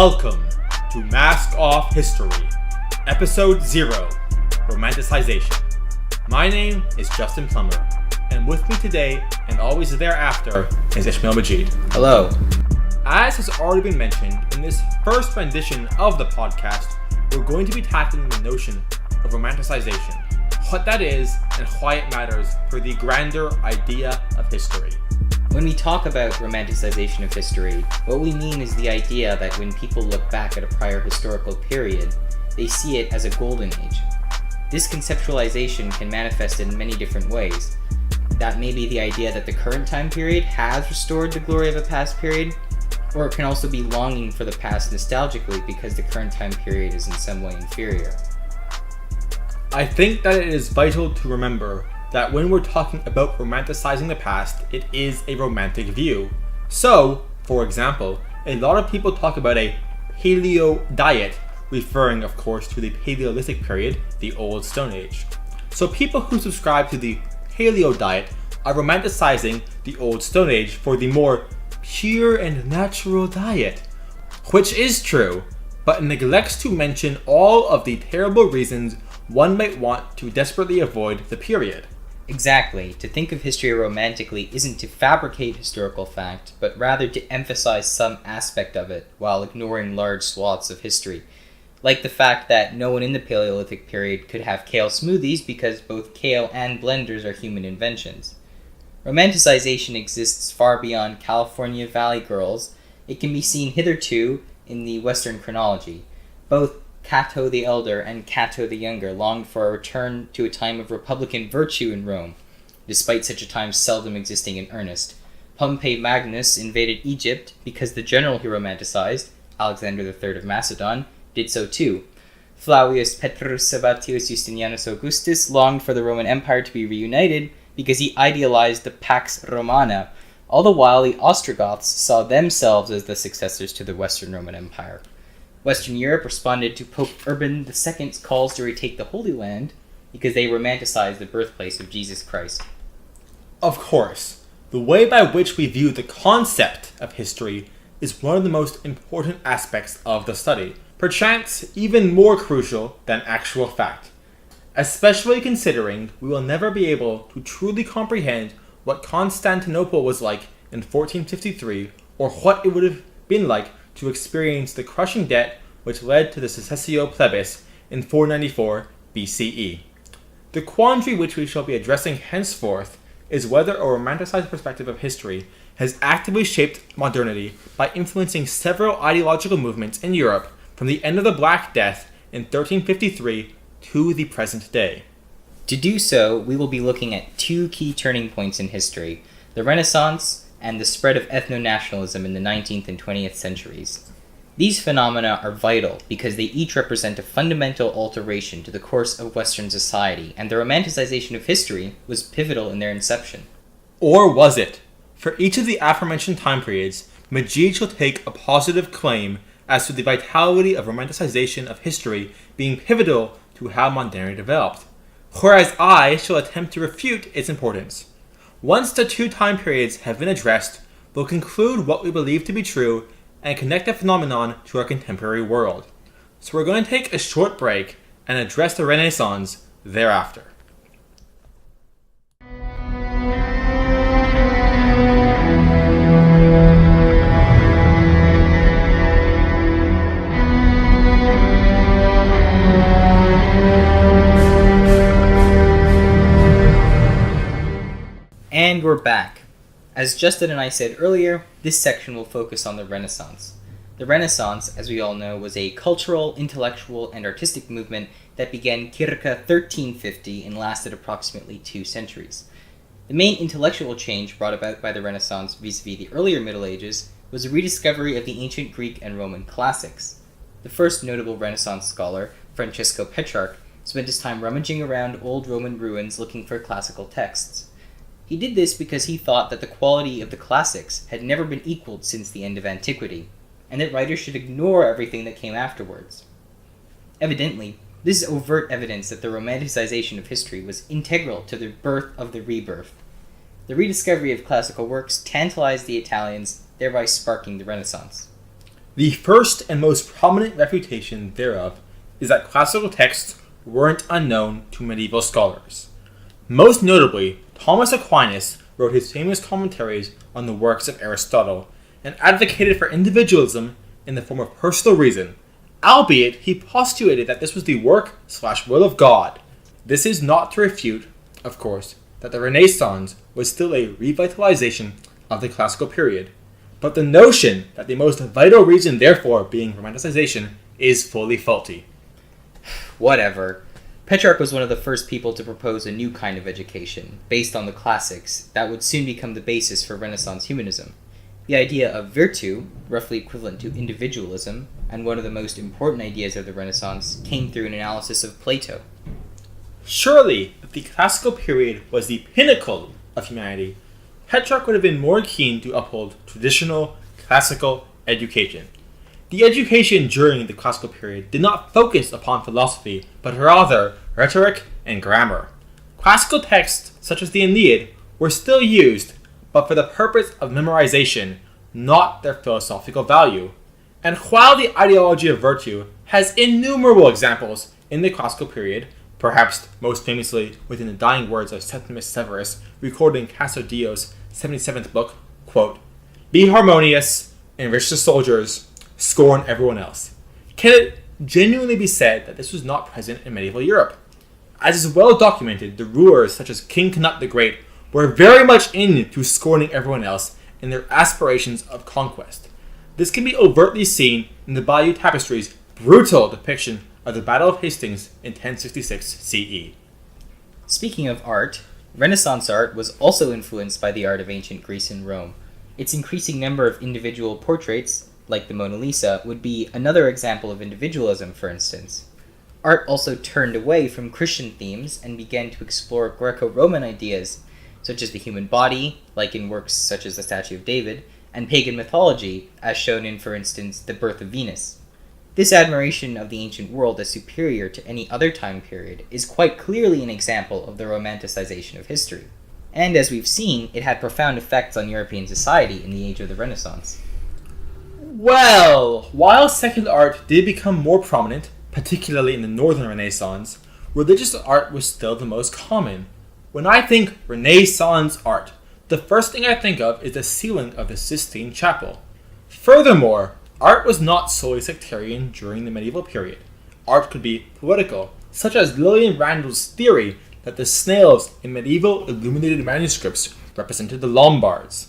Welcome to Mask Off History, Episode 0, Romanticization. My name is Justin Plummer, and with me today, and always thereafter, is Ishmael Majid. Hello. As has already been mentioned, in this first rendition of the podcast, we're going to be tackling the notion of romanticization, what that is, and why it matters for the grander idea of history. When we talk about romanticization of history, what we mean is the idea that when people look back at a prior historical period, they see it as a golden age. This conceptualization can manifest in many different ways. That may be the idea that the current time period has restored the glory of a past period, or it can also be longing for the past nostalgically because the current time period is in some way inferior. I think that it is vital to remember that when we're talking about romanticizing the past, it is a romantic view. So, for example, a lot of people talk about a paleo diet, referring of course to the Paleolithic period, the Old Stone Age. So people who subscribe to the paleo diet are romanticizing the Old Stone Age for the more pure and natural diet, which is true, but neglects to mention all of the terrible reasons one might want to desperately avoid the period. Exactly. To think of history romantically isn't to fabricate historical fact, but rather to emphasize some aspect of it while ignoring large swaths of history. Like the fact that no one in the Paleolithic period could have kale smoothies because both kale and blenders are human inventions. Romanticization exists far beyond California Valley Girls. It can be seen hitherto in the Western chronology. Both Cato the Elder and Cato the Younger longed for a return to a time of republican virtue in Rome, despite such a time seldom existing in earnest. Pompey Magnus invaded Egypt because the general he romanticized, Alexander III of Macedon, did so too. Flavius Petrus Sabatius Justinianus Augustus longed for the Roman Empire to be reunited because he idealized the Pax Romana, all the while the Ostrogoths saw themselves as the successors to the Western Roman Empire. Western Europe responded to Pope Urban II's calls to retake the Holy Land because they romanticized the birthplace of Jesus Christ. Of course, the way by which we view the concept of history is one of the most important aspects of the study, perchance even more crucial than actual fact, especially considering we will never be able to truly comprehend what Constantinople was like in 1453 or what it would have been like to experience the crushing debt which led to the Secessio Plebis in 494 BCE. The quandary which we shall be addressing henceforth is whether a romanticized perspective of history has actively shaped modernity by influencing several ideological movements in Europe from the end of the Black Death in 1353 to the present day. To do so, we will be looking at two key turning points in history: the Renaissance and the spread of ethno-nationalism in the 19th and 20th centuries. These phenomena are vital because they each represent a fundamental alteration to the course of Western society, and the romanticization of history was pivotal in their inception. Or was it? For each of the aforementioned time periods, Majid shall take a positive claim as to the vitality of romanticization of history being pivotal to how modernity developed, whereas I shall attempt to refute its importance. Once the two time periods have been addressed, we'll conclude what we believe to be true and connect the phenomenon to our contemporary world. So we're going to take a short break and address the Renaissance thereafter. And we're back. As Justin and I said earlier, this section will focus on the Renaissance. The Renaissance, as we all know, was a cultural, intellectual, and artistic movement that began circa 1350 and lasted approximately 2 centuries. The main intellectual change brought about by the Renaissance vis-a-vis the earlier Middle Ages was a rediscovery of the ancient Greek and Roman classics. The first notable Renaissance scholar, Francesco Petrarch, spent his time rummaging around old Roman ruins looking for classical texts. He did this because he thought that the quality of the classics had never been equaled since the end of antiquity, and that writers should ignore everything that came afterwards. Evidently, this is overt evidence that the romanticization of history was integral to the birth of the rebirth. The rediscovery of classical works tantalized the Italians, thereby sparking the Renaissance. The first and most prominent refutation thereof is that classical texts weren't unknown to medieval scholars. Most notably, Thomas Aquinas wrote his famous commentaries on the works of Aristotle and advocated for individualism in the form of personal reason, albeit he postulated that this was the work/will of God. This is not to refute, of course, that the Renaissance was still a revitalization of the classical period, but the notion that the most vital reason therefore being Romanticization is fully faulty. Whatever. Petrarch was one of the first people to propose a new kind of education, based on the classics, that would soon become the basis for Renaissance humanism. The idea of virtue, roughly equivalent to individualism, and one of the most important ideas of the Renaissance, came through an analysis of Plato. Surely, if the classical period was the pinnacle of humanity, Petrarch would have been more keen to uphold traditional, classical education. The education during the classical period did not focus upon philosophy, but rather rhetoric and grammar. Classical texts, such as the Aeneid, were still used, but for the purpose of memorization, not their philosophical value. And while the ideology of virtue has innumerable examples in the classical period, perhaps most famously within the dying words of Septimus Severus, recorded in Casodio's 77th book, quote, "Be harmonious, enrich the soldiers, scorn everyone else." Can it genuinely be said that this was not present in medieval Europe? As is well documented, the rulers such as King Canute the Great were very much into scorning everyone else in their aspirations of conquest. This can be overtly seen in the Bayeux Tapestry's brutal depiction of the Battle of Hastings in 1066 CE. Speaking of art, Renaissance art was also influenced by the art of ancient Greece and Rome. Its increasing number of individual portraits, like the Mona Lisa, would be another example of individualism, for instance. Art also turned away from Christian themes and began to explore Greco-Roman ideas, such as the human body, like in works such as the Statue of David, and pagan mythology, as shown in, for instance, The Birth of Venus. This admiration of the ancient world as superior to any other time period is quite clearly an example of the romanticization of history. And as we've seen, it had profound effects on European society in the age of the Renaissance. Well, while secular art did become more prominent, particularly in the Northern Renaissance, religious art was still the most common. When I think Renaissance art, the first thing I think of is the ceiling of the Sistine Chapel. Furthermore, art was not solely sectarian during the medieval period. Art could be political, such as Lillian Randall's theory that the snails in medieval illuminated manuscripts represented the Lombards.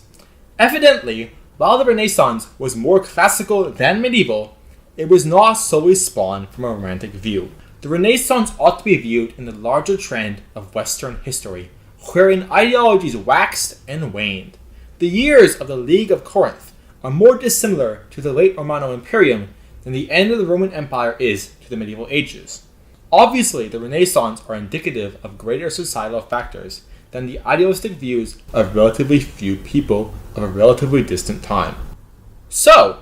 Evidently, while the Renaissance was more classical than medieval, it was not solely spawned from a romantic view. The Renaissance ought to be viewed in the larger trend of Western history, wherein ideologies waxed and waned. The years of the League of Corinth are more dissimilar to the late Romano Imperium than the end of the Roman Empire is to the medieval ages. Obviously, the Renaissance are indicative of greater societal factors than the idealistic views of relatively few people of a relatively distant time. So,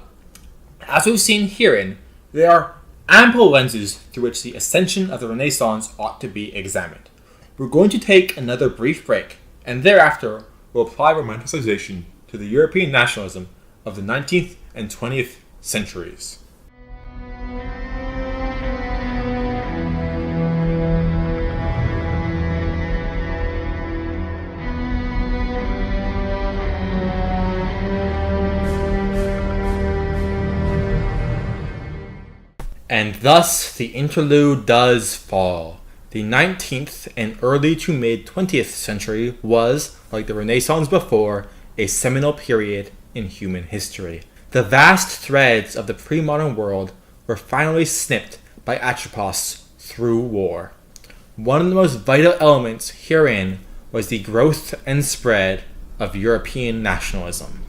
as we've seen herein, there are ample lenses through which the ascension of the Renaissance ought to be examined. We're going to take another brief break, and thereafter we'll apply Romanticization to the European nationalism of the 19th and 20th centuries. And thus the interlude does fall. The 19th and early to mid-20th century was, like the Renaissance before, a seminal period in human history. The vast threads of the pre-modern world were finally snipped by Atropos through war. One of the most vital elements herein was the growth and spread of European nationalism.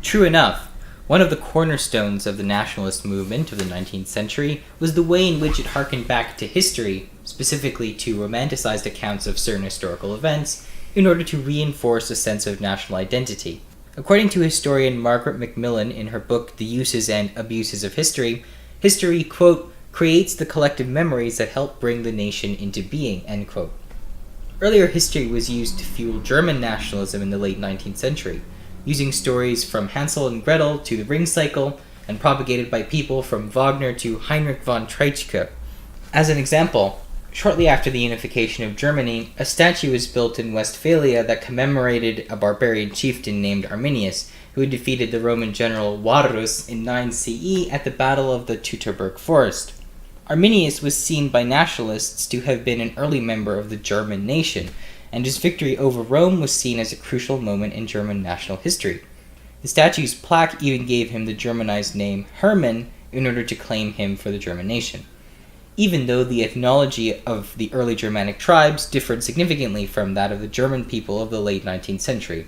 True enough, one of the cornerstones of the nationalist movement of the 19th century was the way in which it harkened back to history, specifically to romanticized accounts of certain historical events, in order to reinforce a sense of national identity. According to historian Margaret Macmillan in her book The Uses and Abuses of History, history, quote, creates the collective memories that help bring the nation into being, end quote. Earlier history was used to fuel German nationalism in the late 19th century, using stories from Hansel and Gretel to the Ring Cycle, and propagated by people from Wagner to Heinrich von Treitschke. As an example, shortly after the unification of Germany, a statue was built in Westphalia that commemorated a barbarian chieftain named Arminius, who had defeated the Roman general Varus in 9 CE at the Battle of the Teutoburg Forest. Arminius was seen by nationalists to have been an early member of the German nation, and his victory over Rome was seen as a crucial moment in German national history. The statue's plaque even gave him the Germanized name Hermann in order to claim him for the German nation, even though the ethnology of the early Germanic tribes differed significantly from that of the German people of the late 19th century.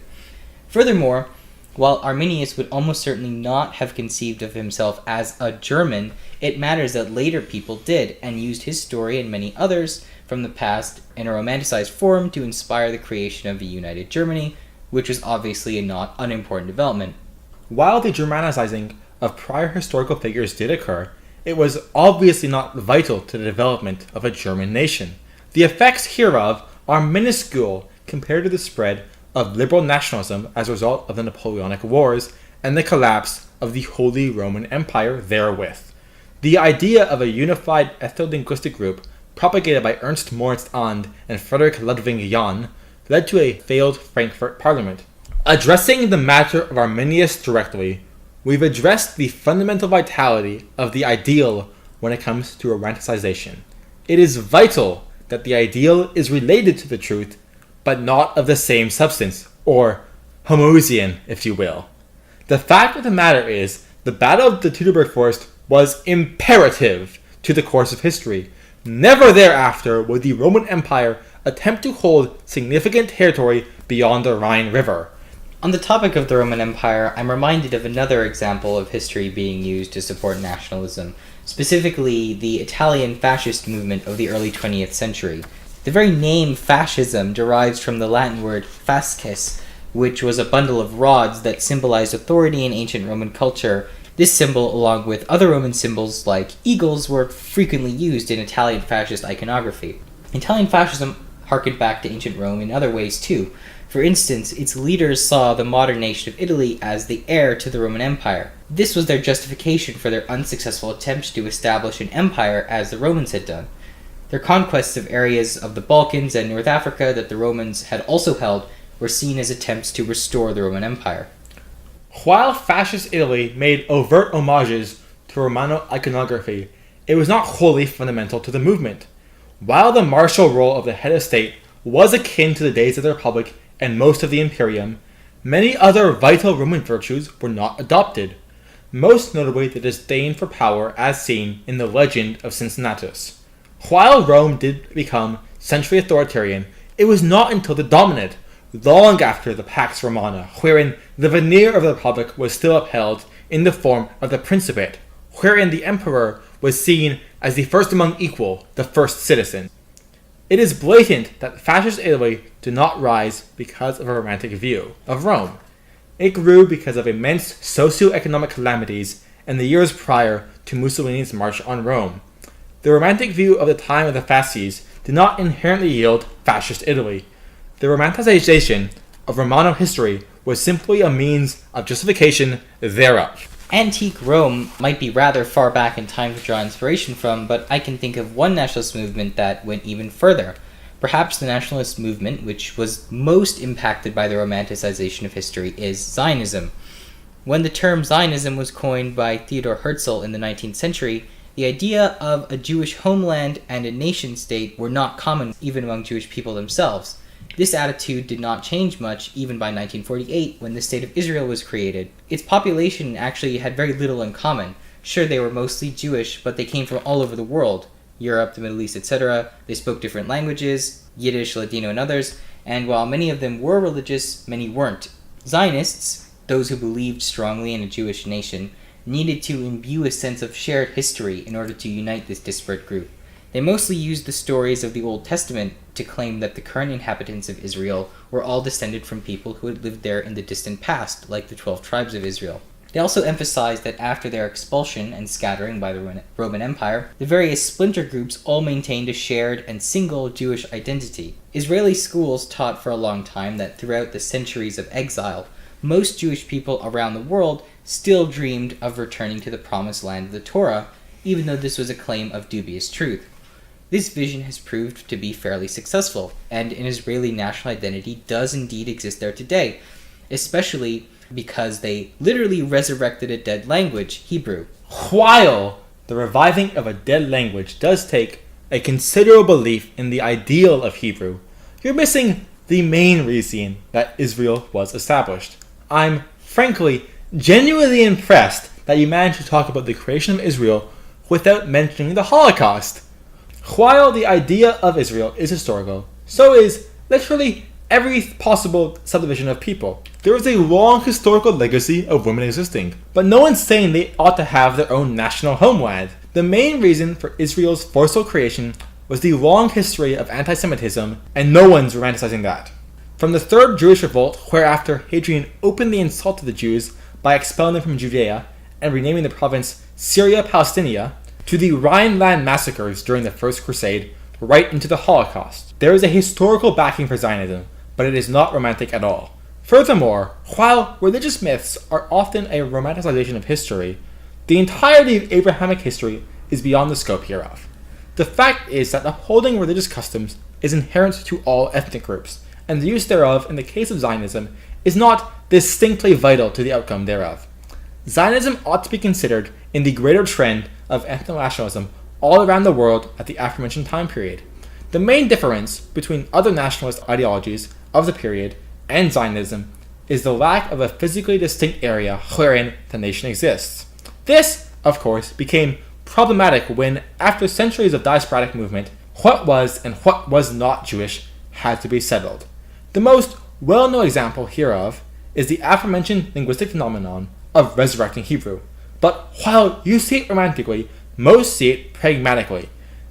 Furthermore, while Arminius would almost certainly not have conceived of himself as a German, it matters that later people did, and used his story and many others from the past in a romanticized form to inspire the creation of a united Germany, which was obviously a not unimportant development. While the Germanicizing of prior historical figures did occur, it was obviously not vital to the development of a German nation. The effects hereof are minuscule compared to the spread of liberal nationalism as a result of the Napoleonic Wars and the collapse of the Holy Roman Empire therewith. The idea of a unified ethno-linguistic group propagated by Ernst Moritz And and Frederick Ludwig Jahn led to a failed Frankfurt Parliament. Addressing the matter of Arminius directly, we've addressed the fundamental vitality of the ideal when it comes to romanticization. It is vital that the ideal is related to the truth, but not of the same substance, or homoousian, if you will. The fact of the matter is, the Battle of the Teutoburg Forest was imperative to the course of history. Never thereafter would the Roman Empire attempt to hold significant territory beyond the Rhine River. On the topic of the Roman Empire, I'm reminded of another example of history being used to support nationalism, specifically the Italian fascist movement of the early 20th century. The very name fascism derives from the Latin word fasces, which was a bundle of rods that symbolized authority in ancient Roman culture. This symbol, along with other Roman symbols like eagles, were frequently used in Italian fascist iconography. Italian fascism harkened back to ancient Rome in other ways too. For instance, its leaders saw the modern nation of Italy as the heir to the Roman Empire. This was their justification for their unsuccessful attempt to establish an empire as the Romans had done. Their conquests of areas of the Balkans and North Africa that the Romans had also held were seen as attempts to restore the Roman Empire. While fascist Italy made overt homages to Romano iconography, it was not wholly fundamental to the movement. While the martial role of the head of state was akin to the days of the Republic and most of the Imperium, many other vital Roman virtues were not adopted, most notably the disdain for power as seen in the legend of Cincinnatus. While Rome did become centrally authoritarian, it was not until the dominant, long after the Pax Romana, wherein the veneer of the Republic was still upheld in the form of the Principate, wherein the Emperor was seen as the first among equal, the first citizen. It is blatant that fascist Italy did not rise because of a romantic view of Rome. It grew because of immense socio-economic calamities in the years prior to Mussolini's march on Rome. The romantic view of the time of the fasces did not inherently yield fascist Italy. The romanticization of Romano history was simply a means of justification thereof. Antique Rome might be rather far back in time to draw inspiration from, but I can think of one nationalist movement that went even further. Perhaps the nationalist movement which was most impacted by the romanticization of history is Zionism. When the term Zionism was coined by Theodor Herzl in the 19th century, the idea of a Jewish homeland and a nation-state were not common even among Jewish people themselves. This attitude did not change much even by 1948 when the State of Israel was created. Its population actually had very little in common. Sure, they were mostly Jewish, but they came from all over the world. Europe, the Middle East, etc. They spoke different languages, Yiddish, Ladino, and others, and while many of them were religious, many weren't. Zionists, those who believed strongly in a Jewish nation, needed to imbue a sense of shared history in order to unite this disparate group. They mostly used the stories of the Old Testament to claim that the current inhabitants of Israel were all descended from people who had lived there in the distant past, like the 12 tribes of Israel. They also emphasized that after their expulsion and scattering by the Roman Empire, the various splinter groups all maintained a shared and single Jewish identity. Israeli schools taught for a long time that throughout the centuries of exile, most Jewish people around the world still dreamed of returning to the promised land of the Torah, even though this was a claim of dubious truth. This vision has proved to be fairly successful, and an Israeli national identity does indeed exist there today, especially because they literally resurrected a dead language, Hebrew. While the reviving of a dead language does take a considerable belief in the ideal of Hebrew, you're missing the main reason that Israel was established. I'm, frankly, genuinely impressed that you managed to talk about the creation of Israel without mentioning the Holocaust. While the idea of Israel is historical, so is literally every possible subdivision of people. There is a long historical legacy of women existing, but no one's saying they ought to have their own national homeland. The main reason for Israel's forceful creation was the long history of anti-Semitism, and no one's romanticizing that. From the Third Jewish Revolt, whereafter Hadrian openly insulted the Jews by expelling them from Judea and renaming the province Syria Palestinia, to the Rhineland massacres during the First Crusade, right into the Holocaust. There is a historical backing for Zionism, but it is not romantic at all. Furthermore, while religious myths are often a romanticization of history, the entirety of Abrahamic history is beyond the scope hereof. The fact is that upholding religious customs is inherent to all ethnic groups, and the use thereof in the case of Zionism is not distinctly vital to the outcome thereof. Zionism ought to be considered in the greater trend of ethno-nationalism all around the world at the aforementioned time period. The main difference between other nationalist ideologies of the period and Zionism is the lack of a physically distinct area wherein the nation exists. This, of course, became problematic when, after centuries of diasporic movement, what was and what was not Jewish had to be settled. The most well-known example hereof is the aforementioned linguistic phenomenon of resurrecting Hebrew. But while you see it romantically, most see it pragmatically.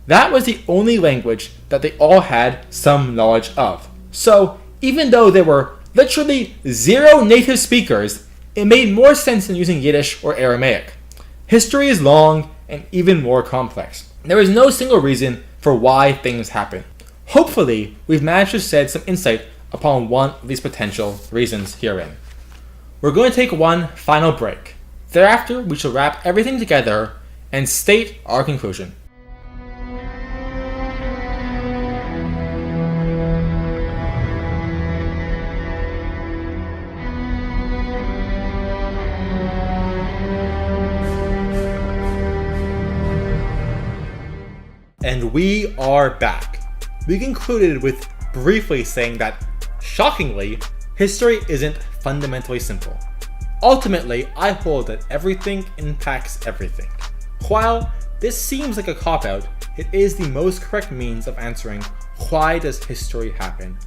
That was the only language that they all had some knowledge of. So, even though there were literally zero native speakers, it made more sense than using Yiddish or Aramaic. History is long and even more complex. There is no single reason for why things happen. Hopefully, we've managed to shed some insight upon one of these potential reasons herein. We're going to take one final break. Thereafter, we shall wrap everything together and state our conclusion. And we are back. We concluded with briefly saying that, shockingly, history isn't fundamentally simple. Ultimately, I hold that everything impacts everything. While this seems like a cop-out, it is the most correct means of answering why does history happen.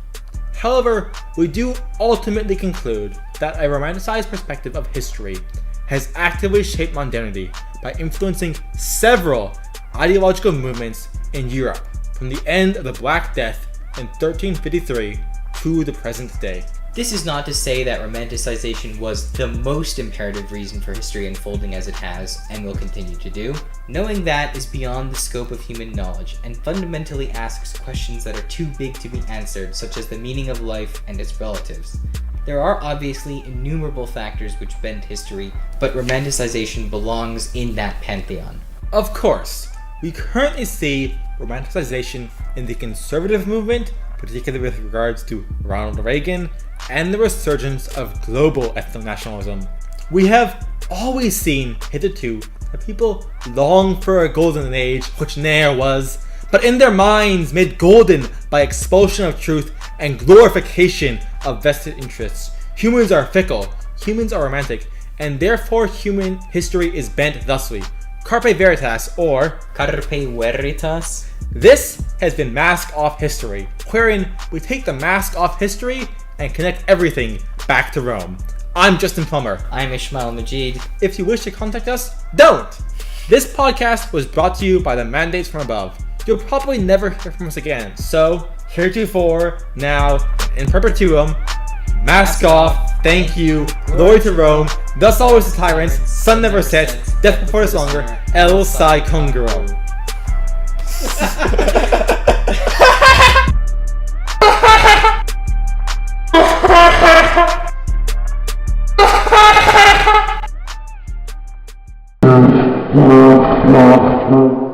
However, we do ultimately conclude that a romanticized perspective of history has actively shaped modernity by influencing several ideological movements in Europe from the end of the Black Death in 1353 to the present day. This is not to say that romanticization was the most imperative reason for history unfolding as it has and will continue to do. Knowing that is beyond the scope of human knowledge and fundamentally asks questions that are too big to be answered, such as the meaning of life and its relatives. There are obviously innumerable factors which bend history, but romanticization belongs in that pantheon. Of course, we currently see romanticization in the conservative movement, particularly with regards to Ronald Reagan, and the resurgence of global ethno-nationalism. We have always seen hitherto that people long for a golden age which ne'er was, but in their minds made golden by expulsion of truth and glorification of vested interests. Humans are fickle, humans are romantic, and therefore human history is bent thusly. Carpe veritas, or Carpe veritas. This has been Mask Off History, wherein we take the mask off history and connect everything back to Rome. I'm Justin Plummer. I'm Ishmael Majid. If you wish to contact us, don't! This podcast was brought to you by the mandates from above. You'll probably never hear from us again, so heretofore, now, in perpetuum, mask off Thank you, glory to Rome, thus always the tyrants, sun never sets, death before us longer, El Sai Congro. No.